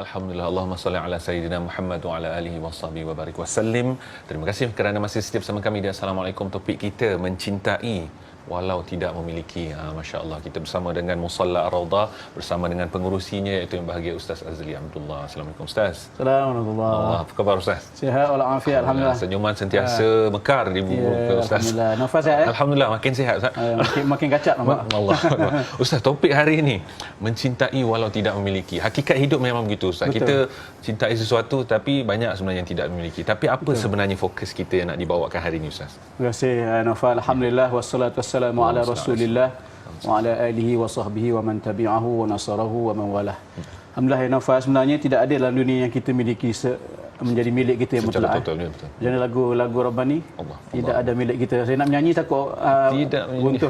Alhamdulillah, Allahumma salli ala Sayyidina Muhammad wa ala alihi wa sahbihi wa barik wa sallim. Terima kasih kerana masih setia bersama kami di Assalamualaikum. Topik kita mencintai walau tidak memiliki. Masya Allah, kita bersama dengan Musalla Ar-Rawdah, bersama dengan pengurusinya iaitu yang bahagia Ustaz Azli Abdullah. Assalamualaikum Ustaz. Assalamualaikum. Apa khabar Ustaz? Sihat walafiat, alhamdulillah. Senyuman sentiasa mekar di muka Ustaz. Alhamdulillah. Nafas sihat ya? Alhamdulillah, makin sihat Ustaz. Makin kacak nampak. Allah. Ustaz, topik hari ini mencintai walau tidak memiliki. Hakikat hidup memang begitu Ustaz. Betul. Kita cintai sesuatu tapi banyak sebenarnya yang tidak memiliki. Tapi apa sebenarnya fokus kita yang nak dibawakan hari ini Ustaz? Terima kasih Nafal. Alhamdulillah wassalatu wassalamu ala Rasulillah wa ala alihi wa sahbihi wa man tabi'ahu wa nasarahu wa man walah. Alhamdulillah ya Nafal, sebenarnya tidak ada dalam dunia yang kita miliki menjadi milik kita yang mutlak. Betul. Jangan lagu Rabbani. Allah. Tidak ada milik kita. Saya nak menyanyi takut Tidak buntu.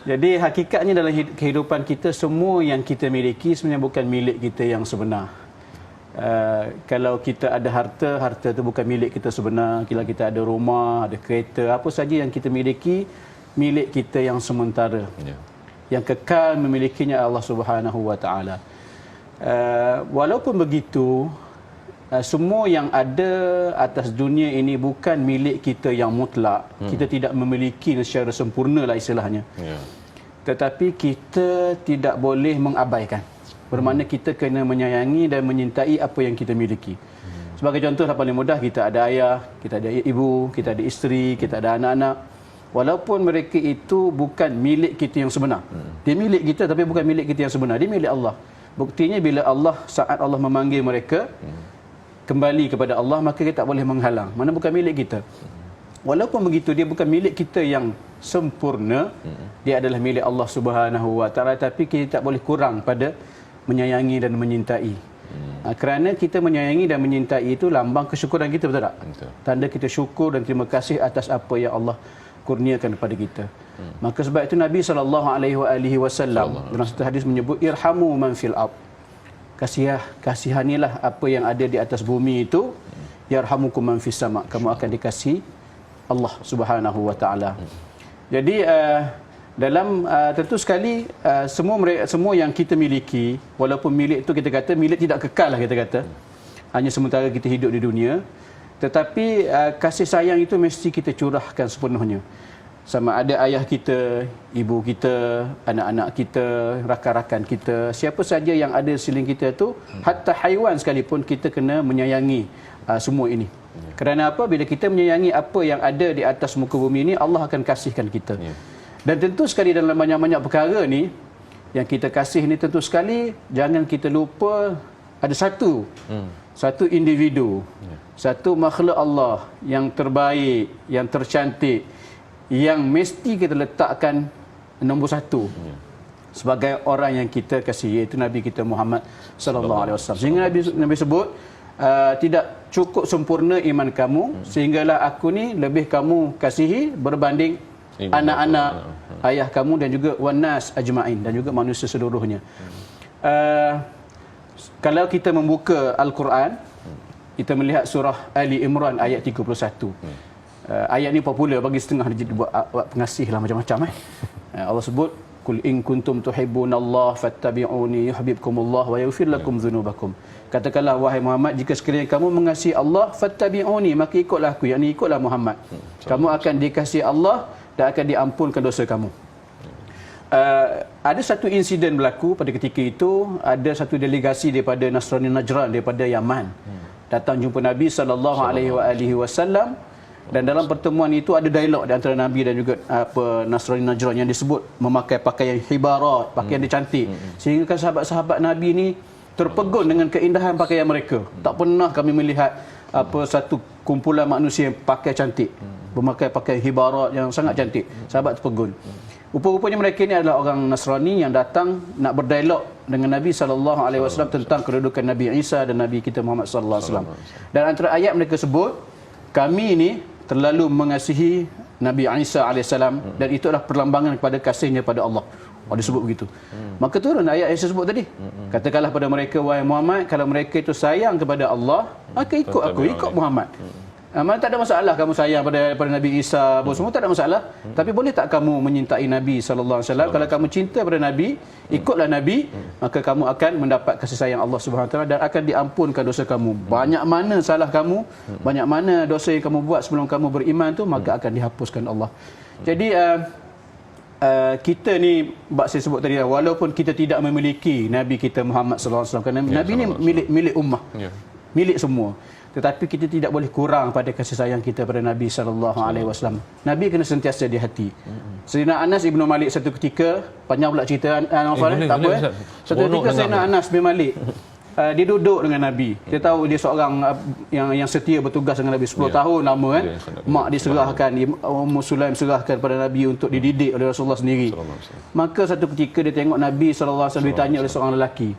Jadi hakikatnya dalam kehidupan kita, semua yang kita miliki sebenarnya bukan milik kita yang sebenar. Kalau kita ada harta itu bukan milik kita sebenar. Kalau kita ada rumah, ada kereta, apa saja yang kita miliki, milik kita yang sementara. Yang kekal memilikinya Allah Subhanahu wa taala. Walaupun begitu, semua yang ada atas dunia ini bukan milik kita yang mutlak. Kita tidak memiliki secara sempurna lah istilahnya. Tetapi kita tidak boleh mengabaikan. Bermakna kita kena menyayangi dan menyintai apa yang kita miliki. Sebagai contoh yang paling mudah, kita ada ayah, kita ada ibu, kita ada isteri, kita ada anak-anak. Walaupun mereka itu bukan milik kita yang sebenar. Dia milik kita tapi bukan milik kita yang sebenar. Dia milik Allah. Buktinya bila saat Allah memanggil mereka kembali kepada Allah, maka kita tak boleh menghalang. Mana bukan milik kita. Walaupun begitu, dia bukan milik kita yang sempurna. Dia adalah milik Allah Subhanahu wa taala, tapi kita tak boleh kurang pada menyayangi dan menyintai. Kerana kita menyayangi dan menyintai itu lambang kesyukuran kita, betul tak? Betul. Tanda kita syukur dan terima kasih atas apa yang Allah kurniakan kepada kita. Maka sebab itu Nabi SAW dalam satu hadis menyebut irhamu man fil ard. Kasihanilah apa yang ada di atas bumi itu, yarhamukum man fis sama. Kamu akan dikasihi Allah Subhanahu wa taala. Jadi dalam tentu sekali semua yang kita miliki, walaupun milik itu kita kata milik tidak kekal lah, kita kata hanya sementara kita hidup di dunia, tetapi kasih sayang itu mesti kita curahkan sepenuhnya. Sama ada ayah kita, ibu kita, anak-anak kita, rakan-rakan kita, siapa saja yang ada di sekeliling kita tu, hatta haiwan sekalipun kita kena menyayangi semua ini. Kerana apa? Bila kita menyayangi apa yang ada di atas muka bumi ini, Allah akan kasihkan kita. Dan tentu sekali dalam banyak-banyak perkara ni yang kita kasih ni, tentu sekali jangan kita lupa ada satu individu, satu makhluk Allah yang terbaik, yang tercantik, yang mesti kita letakkan nombor satu sebagai orang yang kita kasih, iaitu Nabi kita Muhammad sallallahu alaihi wasallam. Sehingga Nabi sebut tidak cukup sempurna iman kamu sehinggalah aku ni lebih kamu kasihi berbanding anak-anak ayah kamu dan juga wanas ajma'in, dan juga manusia seluruhnya. Kalau kita membuka Al-Quran, kita melihat surah Ali Imran ayat 31. Ayat ni popular bagi setengah dia buat pengasih lah macam-macam. Allah sebut kul in kuntum tuhibbunallaha fattabi'uni yuhibbukumullah wa yaghfir lakum dzunubakum. Katakanlah wahai Muhammad, jika sekiranya kamu mengasihi Allah, fattabi'uni, maka ikutlah aku, yakni ikutlah Muhammad. Kamu akan dikasihi Allah dan akan diampunkan dosa kamu. Ada satu insiden berlaku pada ketika itu. Ada satu delegasi daripada Nasrani Najran, daripada Yaman, datang jumpa Nabi SAW. Dan dalam pertemuan itu ada dialog di antara Nabi dan juga Nasrani Najran yang disebut memakai pakaian hibarat, pakaian dia cantik. Sehingga kan sahabat-sahabat Nabi ni terpegun dengan keindahan pakaian mereka. Tak pernah kami melihat satu kumpulan manusia yang pakai cantik, memakai pakaian hibarat yang sangat cantik. Sahabat terpegun. Rupa-rupanya mereka ini adalah orang Nasrani yang datang nak berdialog dengan Nabi SAW tentang kedudukan Nabi Isa dan Nabi kita Muhammad SAW. Dan antara ayat mereka sebut, kami ini terlalu mengasihi Nabi Isa AS dan itu adalah perlambangan kepada kasihnya pada Allah. Dia sebut begitu. Maka turun ayat yang saya sebut tadi. Katakanlah pada mereka, wahai Muhammad, kalau mereka itu sayang kepada Allah, maka ikut aku, ikut Muhammad. Tak ada masalah kamu sayang pada Nabi Isa, semua tak ada masalah. Tapi boleh tak kamu menyintai Nabi sallallahu alaihi wasallam? Kalau kamu cinta pada Nabi, ikutlah Nabi, maka kamu akan mendapat kasih sayang Allah Subhanahu wa taala dan akan diampunkan dosa kamu. Banyak mana salah kamu, banyak mana dosa yang kamu buat sebelum kamu beriman tu, maka akan dihapuskan Allah. Jadi kita ni saya sebut tadi, walaupun kita tidak memiliki Nabi kita Muhammad sallallahu alaihi wasallam, kerana Nabi ni milik ummah. Milik semua. Tetapi kita tidak boleh kurang pada kasih sayang kita pada Nabi sallallahu alaihi wasallam. Nabi kena sentiasa di hati. Sayyidina Anas ibnu Malik satu ketika, panjang pula cerita Naufal, tak apa. Satu ketika Sayyidina Anas bin Malik dia duduk dengan Nabi. Dia tahu dia seorang yang setia bertugas dengan Nabi 10 tahun lama kan. Mak diserahkan, Ummu Sulaim serahkan pada Nabi untuk dididik oleh Rasulullah sendiri. Maka satu ketika dia tengok Nabi sallallahu alaihi wasallam ditanya oleh seorang lelaki.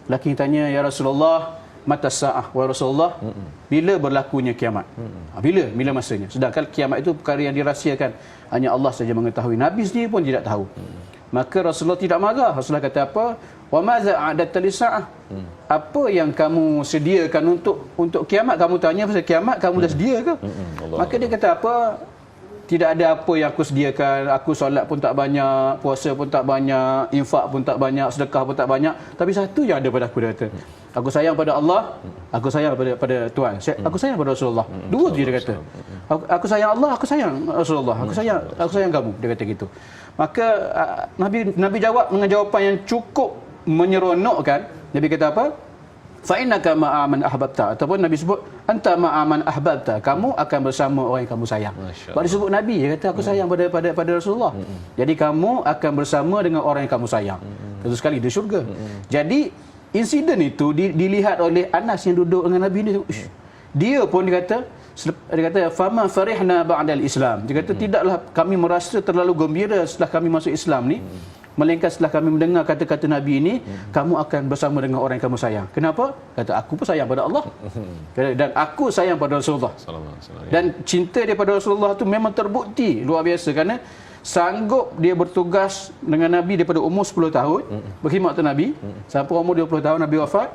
Lelaki tanya, "Ya Rasulullah, mata sa'ah wa Rasulullah, bila berlakunya kiamat?" Bila masanya? Sedangkan kiamat itu perkara yang dirahsiakan, hanya Allah saja mengetahui. Nabi sendiri pun tidak tahu. Maka Rasulullah tidak marah. Rasulullah kata apa? Wa maza a'adatta lis-sa'ah? Apa yang kamu sediakan untuk kiamat? Kamu tanya pasal kiamat, kamu dah sedia ke? Maka dia kata apa? Tidak ada apa yang aku sediakan. Aku solat pun tak banyak, puasa pun tak banyak, infak pun tak banyak, sedekah pun tak banyak. Tapi satu yang ada pada aku, dia kata, aku sayang pada Allah, aku sayang pada Tuhan. Aku sayang pada Rasulullah. Dua tu dia kata. Aku sayang Allah, aku sayang Rasulullah. Aku sayang kamu. Dia kata gitu. Maka Nabi jawab dengan jawapan yang cukup menyeronokkan. Nabi kata apa? Fa innaka ma'aman ahbabta, ataupun Nabi sebut anta ma'aman ahbabta, kamu akan bersama orang yang kamu sayang. Sebab disebut Nabi, dia kata aku sayang pada Rasulullah. Jadi kamu akan bersama dengan orang yang kamu sayang. Tentu sekali di syurga. Jadi insiden itu dilihat oleh Anas yang duduk dengan Nabi ni. Dia pun dia kata fama farihna ba'dal Islam. Dia kata tidaklah kami merasa terlalu gembira setelah kami masuk Islam ni, melainkan setelah kami mendengar kata-kata Nabi ini, kamu akan bersama dengan orang yang kamu sayang. Kenapa? Kata, aku pun sayang pada Allah. Dan aku sayang pada Rasulullah. Dan cinta dia pada Rasulullah tu memang terbukti luar biasa, kerana sanggup dia bertugas dengan Nabi daripada umur 10 tahun, berkhidmat tu Nabi, sampai umur 20 tahun Nabi wafat,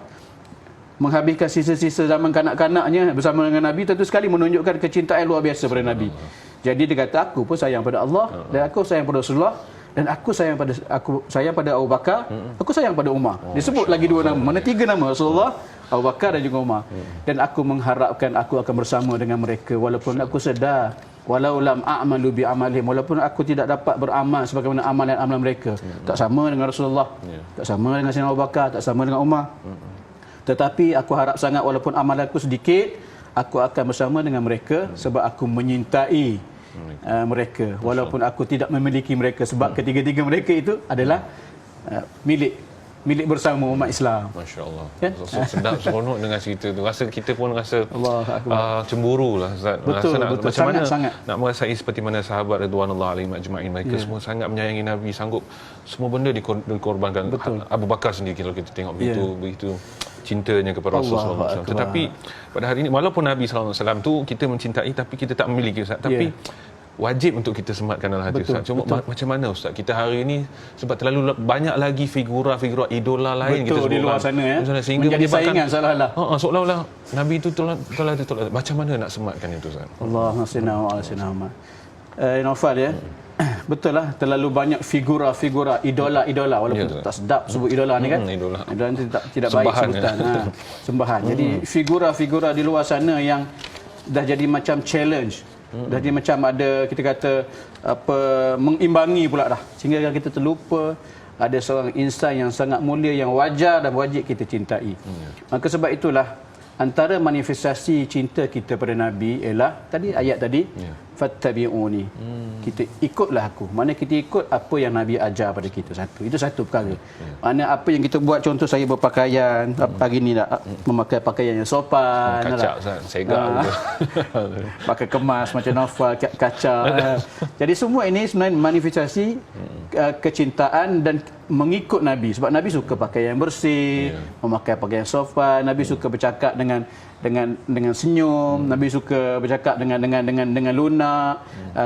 menghabiskan sisa-sisa zaman kanak-kanaknya bersama dengan Nabi. Tentu sekali menunjukkan kecintaan luar biasa pada Nabi. Jadi dia kata, aku pun sayang pada Allah, dan aku sayang pada Rasulullah, dan aku sayang pada Abu Bakar, aku sayang pada Umar. Dia sebut lagi dua nama, mana tiga nama, Rasulullah, Abu Bakar dan juga Umar. Dan aku mengharapkan aku akan bersama dengan mereka, walaupun aku sedar, walau lam a'malu bi amalihim, walaupun aku tidak dapat beramal sebagaimana amalan-amalan mereka. Tak sama dengan Rasulullah, tak sama dengan Sayyidina Abu Bakar, tak sama dengan Umar. Tetapi aku harap sangat, walaupun amalanku sedikit, aku akan bersama dengan mereka sebab aku menyintai mereka, walaupun aku tidak memiliki mereka, sebab ketiga-tiga mereka itu adalah milik bersama umat Islam. Masya-Allah. Kan? Sedap, seronok dengan cerita tu. Rasa kita pun rasa cemburu lah, Ustaz. Betul, macam mana sangat. Nak merasai seperti mana sahabat radhiyallahu alaihim ajma'in, mereka semua sangat menyayangi Nabi, sanggup semua benda dikorbankan. Abu Bakar sendiri, kalau kita tengok begitu cintanya kepada Rasulullah SAW. Tetapi pada hari ini, walaupun Nabi SAW tu kita mencintai, tapi kita tak memiliki, Ustaz. Tapi wajib untuk kita sematkan dalam hati, Ustaz. Cuma macam mana, Ustaz, kita hari ini, sebab terlalu banyak lagi figura idola lain kita di luar sana, sehingga menjadi saingan seolah-olah. Seolah-olah Nabi itu telah ditolak. Macam mana nak sematkan itu, Ustaz? Allahumma salli ala sayyidina Muhammad. Naufal, betul lah, terlalu banyak figura idola, walaupun tak sedap sebut idola ni kan. Idola ni tidak baik sebutan. Sembahan. Jadi figura di luar sana yang dah jadi macam challenge, dah jadi macam ada, kita kata apa, mengimbangi pula dah, sehingga kita terlupa ada seorang insan yang sangat mulia, yang wajar dan wajib kita cintai. Maka sebab itulah antara manifestasi cinta kita pada Nabi ialah tadi ayat tadi, fattabi'uni, kita ikutlah aku. Mana kita ikut apa yang Nabi ajar pada kita. Itu satu perkara. Mana apa yang kita buat, contoh saya berpakaian pagi ni memakai pakaian yang sopan, kacak segak pakai kemas macam Naufal, kacak. Jadi semua ini sebenarnya manifestasi kecintaan dan mengikut Nabi. Sebab Nabi suka pakaian yang bersih, memakai pakaian sopan, Nabi suka bercakap dengan senyum, Nabi suka bercakap dengan lunak, anak,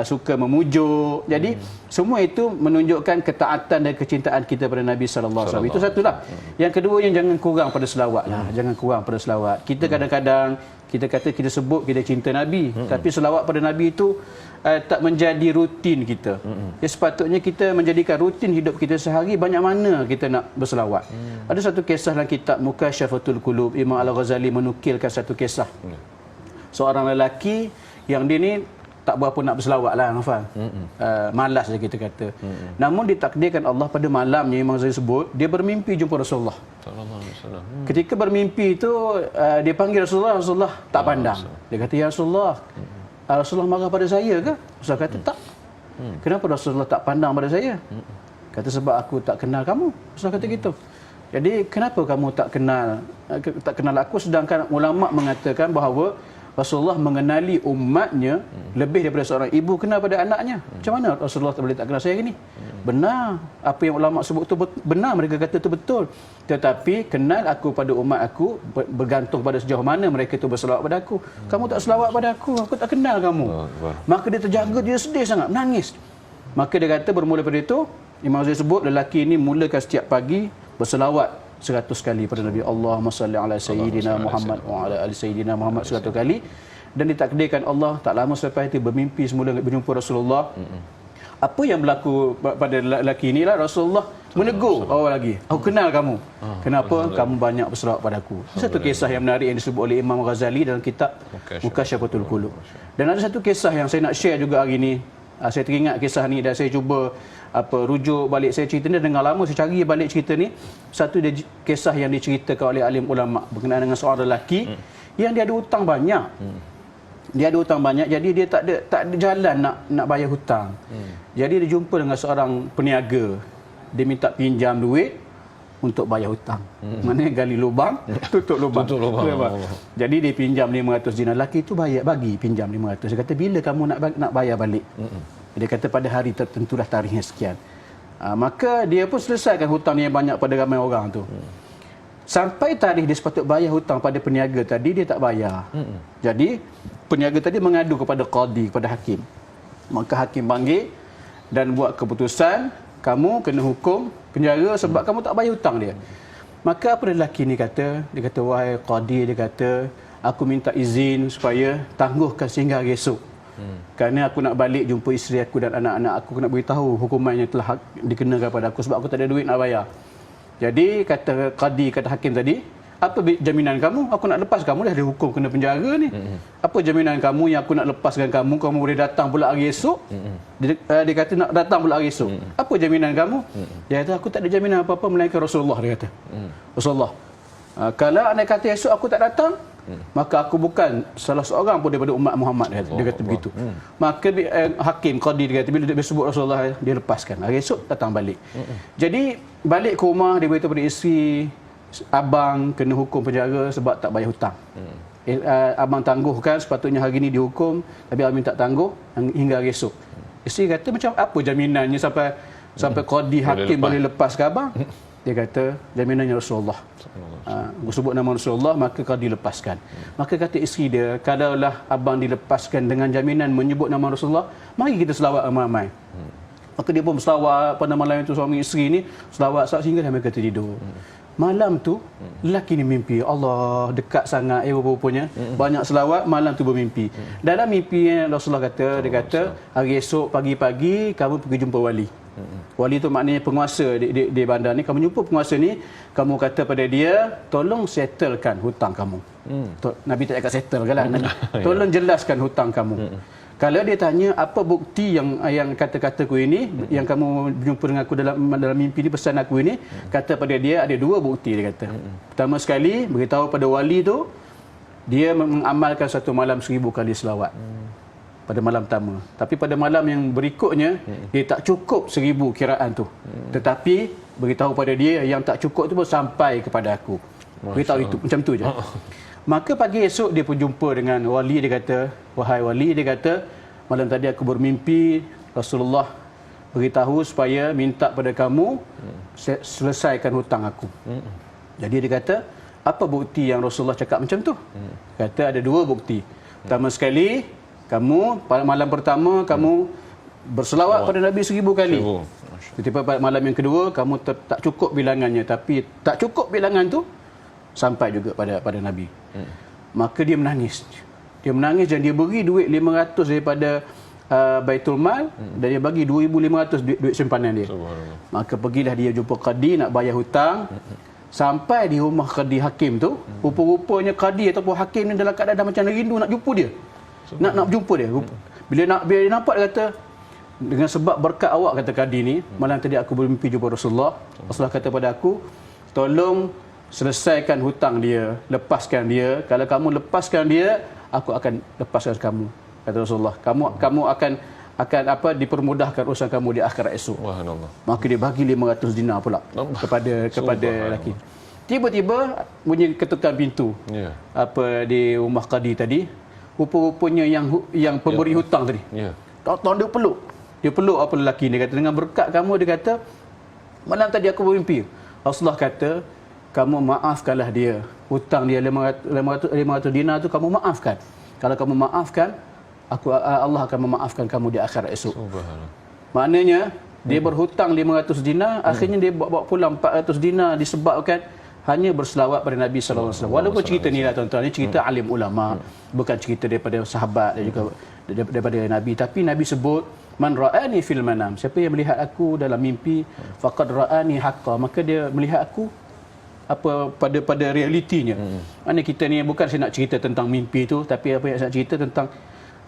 suka memujuk. Jadi semua itu menunjukkan ketaatan dan kecintaan kita pada Nabi sallallahu alaihi wasallam. Itu satulah. Yang kedua, yang jangan kurang pada selawat lah. Jangan kurang pada selawat. Kita kadang-kadang kita kata kita sebut kita cinta Nabi, tapi selawat pada Nabi itu tak menjadi rutin kita. Ya, sepatutnya kita menjadikan rutin hidup kita sehari banyak mana kita nak berselawat. Ada satu kisah dalam kitab Mukasyafatul Qulub, Imam Al-Ghazali menukilkan satu kisah. Seorang lelaki yang dia ni tak berapa nak berselawat lah, Nafal. Malas je kita kata. Namun ditakdirkan Allah pada malamnya, Imam Ghazali sebut, dia bermimpi jumpa Rasulullah. Ketika bermimpi itu, dia panggil Rasulullah, Rasulullah tak pandang. Dia kata, ya Rasulullah, Rasulullah marah pada saya ke? Rasulullah kata, tak. Kenapa Rasulullah tak pandang pada saya? Kata, sebab aku tak kenal kamu. Rasulullah kata gitu. Jadi, kenapa kamu tak kenal aku? Sedangkan ulama' mengatakan bahawa Rasulullah mengenali umatnya lebih daripada seorang ibu kenal pada anaknya. Macam mana Rasulullah tak boleh tak kenal saya ni? Benar. Apa yang ulama' sebut tu benar. Mereka kata itu betul. Tetapi kenal aku pada umat aku bergantung pada sejauh mana mereka itu berselawat pada aku. Kamu tak selawat pada aku tak kenal kamu. Maka dia terjaga, dia sedih sangat, menangis. Maka dia kata bermula daripada itu, Imam Ghazali sebut lelaki ini mulakan setiap pagi berselawat 100 kali pada Nabi. Allahumma salli ala sayyidina Muhammad wa ala ali sayyidina Muhammad 100 kali. Dan ditakdirkan Allah tak lama selepas itu bermimpi semula berjumpa Rasulullah. Apa yang berlaku pada lelaki inilah Rasulullah menegur awal lagi. Aku kenal kamu. Kenapa kamu banyak berselawat pada aku? Satu kisah yang menarik yang disebut oleh Imam Ghazali dalam kitab Mukasyafatul Qulub. Dan ada satu kisah yang saya nak share juga hari ini. Saya teringat kisah ni dan saya cuba rujuk balik saya cerita ni. Dengan lama saya cari balik cerita ni. Satu dia kisah yang diceritakan oleh alim ulama berkenaan dengan seorang lelaki yang dia ada hutang banyak. Dia ada hutang banyak, jadi dia tak ada jalan nak bayar hutang. Jadi dia jumpa dengan seorang peniaga. Dia minta pinjam duit untuk bayar hutang. Maknanya gali lubang, tutup lubang. Jadi dia pinjam 500 dinar. Lelaki itu bagi pinjam 500. Dia kata, bila kamu nak bayar balik? Dia kata, pada hari tertentulah tarikhnya sekian. Maka dia pun selesaikan hutang yang banyak pada ramai orang tu. Sampai tarikh dia sepatut bayar hutang pada peniaga tadi, dia tak bayar. Jadi peniaga tadi mengadu kepada qadi, kepada hakim. Maka hakim panggil dan buat keputusan, kamu kena hukum penjara sebab kamu tak bayar hutang dia. Maka apa lelaki ni kata? Dia kata, wahai qadi, dia kata, aku minta izin supaya tangguhkan sehingga hari esok. Kerana aku nak balik jumpa isteri aku dan anak-anak aku, nak beritahu hukuman yang telah dikenakan pada aku sebab aku tak ada duit nak bayar. Jadi kata qadi, kata hakim tadi, apa jaminan kamu? Aku nak lepas kamu, dah ada hukum kena penjara ni. Apa jaminan kamu yang aku nak lepaskan kamu boleh datang pula hari esok? Dia kata nak datang pula hari esok. Apa jaminan kamu? Dia kata, aku tak ada jaminan apa-apa melainkan Rasulullah. Dia kata, Rasulullah, kalau andai kata esok aku tak datang, maka aku bukan salah seorang pun daripada umat Muhammad. Dia kata begitu. Maka hakim, qadi, dia kata, bila dia sebut Rasulullah, dia lepaskan. Hari esok datang balik. Jadi balik ke rumah, dia beritahu pada isteri, abang kena hukum penjara sebab tak bayar hutang. Abang tangguhkan, sepatutnya hari ini dihukum, tapi abang minta tangguh hingga hari esok. Isteri kata, macam apa jaminannya sampai qadi hakim boleh lepaskan abang? Dia kata, jaminannya Rasulullah. Aku sebut nama Rasulullah, maka qadi lepaskan. Maka kata isteri dia, kalaulah abang dilepaskan dengan jaminan menyebut nama Rasulullah, mari kita selawat ramai-ramai. Maka dia pun berselawat pada malam itu, suami isteri ni selawat sehingga mereka tertidur. Malam tu lelaki ni mimpi, Allah dekat sangat rupa-rupanya, banyak selawat, malam tu bermimpi. Dalam mimpi Rasulullah kata, dia kata, hari esok pagi-pagi kamu pergi jumpa wali. Wali tu maknanya penguasa di bandar ni. Kamu jumpa penguasa ni, kamu kata pada dia, tolong settlekan hutang kamu. Nabi tak cakap settle kan lah. Tolong jelaskan hutang kamu. Kalau dia tanya apa bukti yang kata-kataku ini, yang kamu berjumpa dengan aku dalam mimpi ni, pesan aku ini, kata pada dia ada dua bukti, dia kata. Pertama sekali, beritahu pada wali tu, dia mengamalkan satu malam 1000 kali selawat. Pada malam pertama. Tapi pada malam yang berikutnya, dia tak cukup 1000 kiraan tu. Tetapi, beritahu pada dia yang tak cukup tu pun sampai kepada aku. Beritahu itu, macam tu je. Maka pagi esok dia pun jumpa dengan wali. Dia kata, wahai wali, dia kata, malam tadi aku bermimpi Rasulullah beritahu supaya minta pada kamu selesaikan hutang aku. Jadi dia kata, apa bukti yang Rasulullah cakap macam tu? Kata ada dua bukti. Pertama sekali, Kamu pada malam pertama kamu berselawat pada Nabi 1000 kali. Tiba-tiba pada malam yang kedua kamu tak cukup bilangannya, tapi tak cukup bilangan tu sampai juga pada Nabi. Maka dia menangis. Dia menangis dan dia beri duit 500 daripada Baitul Mal dan dia bagi 2,500 duit simpanan dia. Maka pergilah dia jumpa qadi nak bayar hutang. Sampai di rumah qadi hakim tu, rupa-rupanya qadi ataupun hakim ni dalam keadaan dah macam rindu nak jumpa dia. Nak jumpa dia. Bila dia nampak, dia kata, dengan sebab berkat awak, kata qadi ni, malam tadi aku bermimpi jumpa Rasulullah. Rasulullah kata pada aku, tolong selesaikan hutang dia, lepaskan dia. Kalau kamu lepaskan dia, aku akan lepaskan kamu, kata Rasulullah. Kamu akan dipermudahkan urusan kamu di akhirat esok. Maka dia bagi 500 dinar pula kepada lelaki. Tiba-tiba bunyi ketukan pintu. Di rumah qadi tadi. Rupa-rupanya yang pemberi hutang tadi. Tahu dia peluk apa lelaki ni, kata, dengan berkat kamu, dia kata, malam tadi aku bermimpi. Rasulullah kata, kamu maafkanlah dia. Hutang dia 500 dinar tu kamu maafkan. Kalau kamu maafkan, Allah akan memaafkan kamu di akhirat esok. Maknanya dia berhutang 500 dinar, akhirnya dia bawa pulang 400 dinar disebabkan hanya berselawat pada Nabi sallallahu alaihi wasallam. Walaupun cerita ni lah tuan-tuan, ini cerita alim ulama, bukan cerita daripada sahabat dan juga daripada Nabi, tapi Nabi sebut man ra'ani fil manam, siapa yang melihat aku dalam mimpi faqad ra'ani haqqan, maka dia melihat aku pada realitinya. Mana kita ni bukan saya nak cerita tentang mimpi tu, tapi apa yang saya nak cerita tentang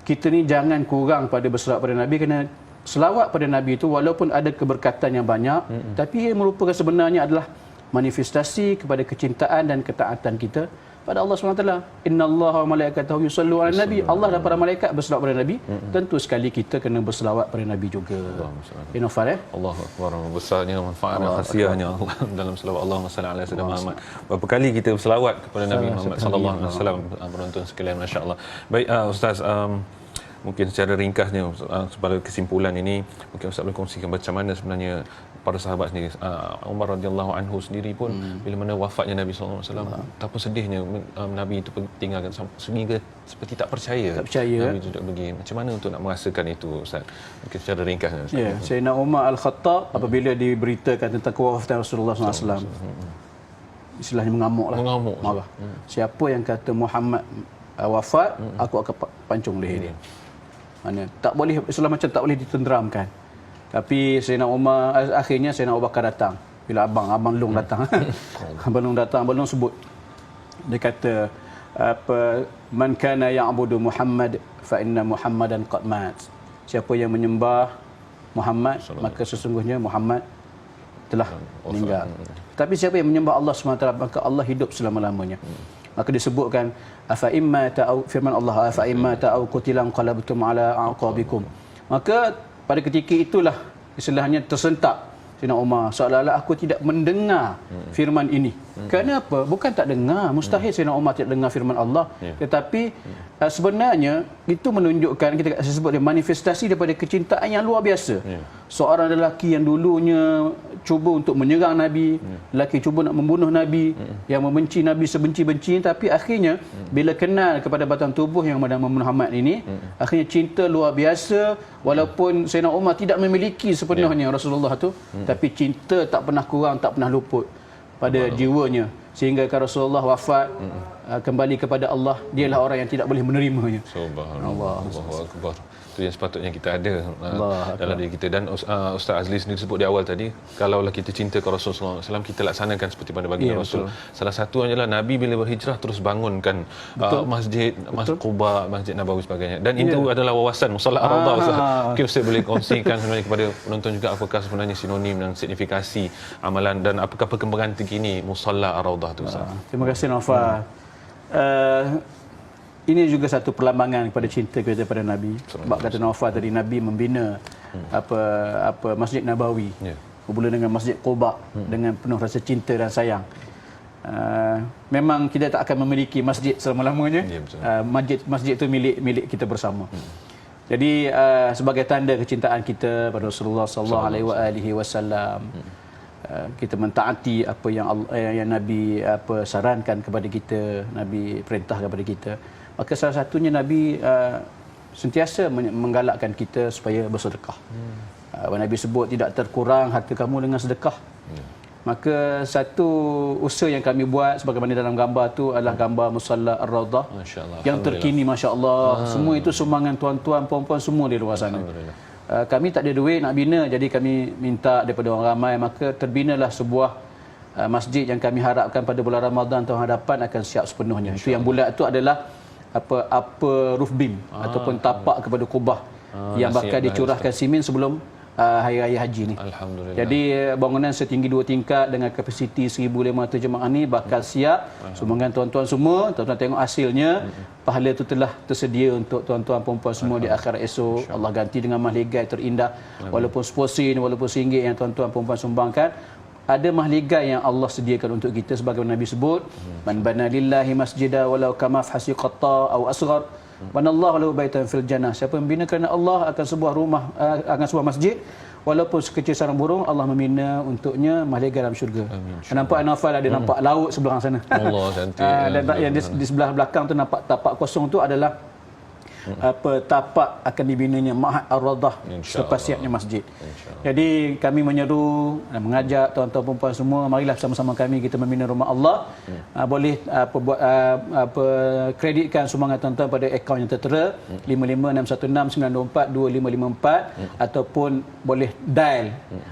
kita ni jangan kurang pada berselawat pada Nabi, kerana selawat pada Nabi itu walaupun ada keberkatan yang banyak, tapi ia merupakan sebenarnya adalah manifestasi kepada kecintaan dan ketaatan kita pada Allah SWT. Innallaha wa malaikatahu yusallu ala nabi. Allah dan para malaikat berselawat pada Nabi. Tentu sekali kita kena berselawat pada Nabi juga. Inofal Allahu akbar. Besarnya manfaat dan khasiatnya Allah dalam selawat Allahumma salli ala sayyidina Muhammad. Berapa kali kita berselawat kepada Nabi Muhammad sallallahu alaihi wasallam, penonton sekalian, masya-Allah. Baik, Ustaz, mungkin secara ringkasnya sebagai kesimpulan ini, mungkin Ustaz boleh kongsikan macam mana sebenarnya para sahabat sendiri, Umar radhiyallahu anhu sendiri pun bila mana wafatnya Nabi sallallahu alaihi wasallam, betapa sedihnya Nabi itu tinggalkan sehingga seperti tak percaya Nabi itu pergi. Macam mana untuk nak merasakan itu, Ustaz? Mungkin secara ringkasnya. Ya, Sayyidina Umar Al-Khattab apabila diberitakan tentang kewafatan Rasulullah sallallahu alaihi wasallam, istilahnya mengamuklah, marah. Siapa yang kata Muhammad wafat, aku akan pancung leher dia. Mana tak boleh, Islam macam tak boleh ditenteramkan. Tapi Sayyidina Umar, akhirnya Sayyidina Abu Bakar datang. Bila Abang Long datang. Abang Long sebut. Dia kata man kana ya'budu Muhammad fa inna Muhammadan qad mat. Siapa yang menyembah Muhammad, maka sesungguhnya Muhammad telah meninggal. Tapi siapa yang menyembah Allah SWT, maka Allah hidup selama-lamanya. Maka disebutkan afa imma ta'u, firman Allah, afa imma ta'u qutilan qalabtum ala aqabikum. Maka pada ketika itulah istilahnya tersentak Sayyidina Umar, seolah-olah aku tidak mendengar firman ini. Kenapa? Bukan tak dengar, mustahil Sayyidina Umar tidak dengar firman Allah, tetapi sebenarnya itu menunjukkan, kita sebut dia manifestasi daripada kecintaan yang luar biasa. Seorang lelaki yang dulunya cuba untuk menyerang Nabi, lelaki cuba nak membunuh Nabi, yang membenci Nabi sebenci-benci, tapi akhirnya bila kenal kepada batang tubuh yang bernama Muhammad ini, akhirnya cinta luar biasa. Walaupun Sayyidina Umar tidak memiliki sepenuhnya Rasulullah tu, tapi cinta tak pernah kurang, tak pernah luput pada jiwanya, sehingga Rasulullah wafat kembali kepada Allah, dialah orang yang tidak boleh menerimanya. Subhanallah. Allahu akbar. Itu yang sepatutnya kita ada dalam diri kita. Dan Ustaz Azli sendiri sebut di awal tadi, kalaulah kita cinta ke Rasulullah SAW, kita laksanakan seperti mana baginda Rasul. Salah satu adalah Nabi bila berhijrah terus bangunkan masjid Quba, Masjid Nabawi sebagainya. Dan itu adalah wawasan Musalla Ar-Raudhah, Ustaz. Mungkin Ustaz boleh kongsikan sebenarnya kepada penonton juga apakah sebenarnya sinonim dan signifikasi amalan dan apakah perkembangan terkini Musalla Ar-Raudhah itu, Ustaz. Terima kasih Naufal. Ini juga satu perlambangan kepada cinta kita pada Nabi. Sebab kata Naufal tadi, Nabi membina Masjid Nabawi, bermula dengan Masjid Quba dengan penuh rasa cinta dan sayang. Memang kita tak akan memiliki masjid selama-lamanya. Masjid itu milik kita bersama. Jadi sebagai tanda kecintaan kita pada Rasulullah sallallahu alaihi wasallam, kita mentaati apa yang Nabi sarankan kepada kita, Nabi perintah kepada kita. Maka salah satunya Nabi sentiasa menggalakkan kita supaya bersedekah. Nabi sebut tidak terkurang harta kamu dengan sedekah. Maka satu usaha yang kami buat sebagaimana dalam gambar tu adalah gambar musalla Ar-Raudhah yang terkini, masya-Allah. Semua itu sumbangan tuan-tuan, puan-puan semua di luar sana. Kami tak ada duit nak bina, jadi kami minta daripada orang ramai, maka terbinalah sebuah masjid yang kami harapkan pada bulan Ramadan tahun hadapan akan siap sepenuhnya. Itu yang bulat itu adalah apa roof beam ataupun tapak kepada kubah yang bakal dicurahkan simen sebelum Hari Raya Haji ni. Alhamdulillah. Jadi bangunan setinggi 2 tingkat dengan kapasiti 1,500 jemaah ni bakal siap. Sumbangan tuan-tuan semua, tuan-tuan tengok hasilnya. Pahala itu telah tersedia untuk tuan-tuan perempuan semua di akhirat esok. Allah ganti dengan mahligai terindah. Walaupun 10 sen, walaupun RM1 yang tuan-tuan perempuan sumbangkan, ada mahligai yang Allah sediakan untuk kita sebagaimana Nabi sebut, man bana lillahi masjida walau kama fasiqata aw asghar banallahu lahu baitan fil jannah. Siapa yang membina kerana Allah akan sebuah rumah, akan sebuah masjid walaupun sekecil sarang burung, Allah membina untuknya mahligai dalam syurga. Nampak Naufal ada nampak laut sebelah sana. Allah cantik. Dan yang di sebelah belakang tu nampak tapak kosong tu adalah tapak akan dibinanya Ma'had Ar-Raudhah selepas siapnya masjid. Jadi kami menyeru dan mengajak tuan-tuan perempuan semua, marilah bersama-sama kami kita membina rumah Allah. Boleh kreditkan sumbangan tuan-tuan pada akaun yang tertera 556169242554 ataupun boleh dial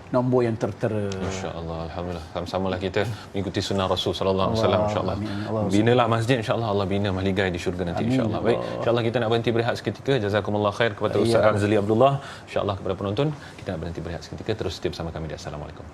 nombor yang tertera. Masya-Allah, alhamdulillah. Sama-samalah kita mengikuti sunnah Rasul sallallahu alaihi wasallam, insya-Allah. Binalah masjid, insya-Allah Allah bina mahligai di syurga nanti, insya-Allah. Baik, insya-Allah kita nak berhenti berehat seketika. Jazakumullah khair kepada Ustaz Azli Abdullah. Insya-Allah kepada penonton, kita nak berhenti berehat seketika. Terus setia bersama kami di Assalamualaikum.